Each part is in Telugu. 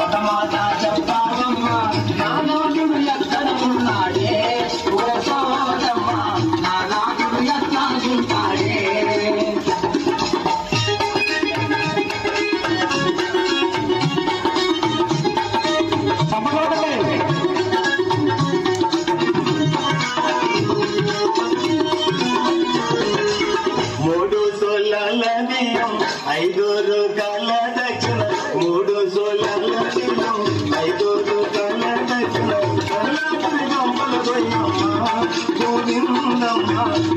ఒక మాట చెప్పావమ్మా నా నాదుడు ఎక్కడ ఉన్నాడే ఓ సోదమ్మ నా నాదుడు ఎట్లా ఉంటాడే మూడు సోళ్ళ బియ్యం 5 రూపాయల దక్షిణ 3 సోళ్ళ బియ్యం 5 రూపాయల దక్షిణ గంపలు పోయమ్మ గోవిందమ్మ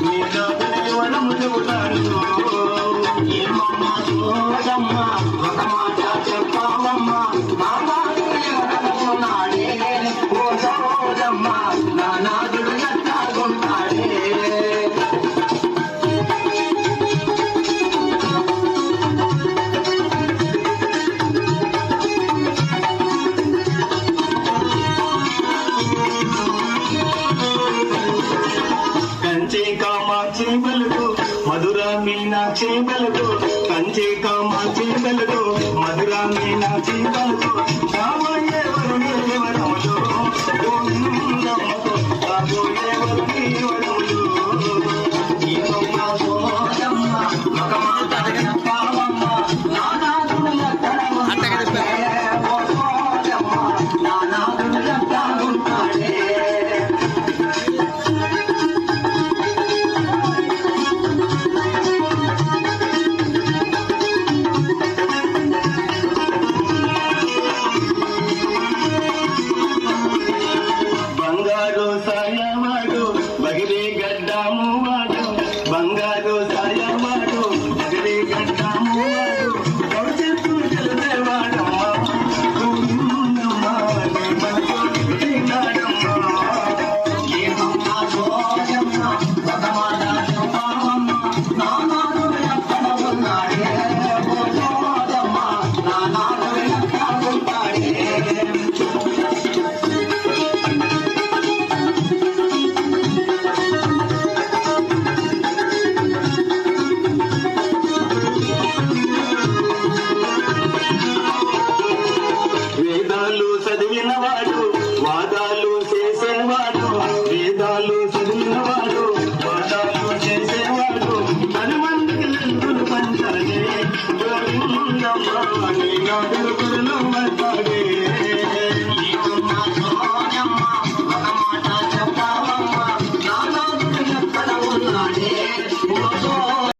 నీ నాదుని వరం చెబుతాను ఏమమ్మ సోదమ్మ ఒక మాట చెప్పావమ్మ నా నాదుడు ఎక్కడున్నాడే ఓ సోదమ్మ నా నాదుడు ఎట్టాగుంటాడే కంచి కామాక్షి బలుగు మధుర మీనాక్షి బలుగు కంచి కామాక్షి బలుగు మధుర మీనాక్షి బలుగు రాబోయే వరుణి వరములు గోవిందమ్మకు రాబోయే వరుణి వరములు ఈమమ్మ సోదమ్మ ఒక మాట చెప్పావమ్మ నా నాదుడు ఎక్కడ ఉంటాడే ఓ సోదమ్మ నా నాదుడు ఎట్లా ఉంటాడే బంగారు సాయవాడు బగిరి గడ్డము వాడు బంగారు సాయవాడు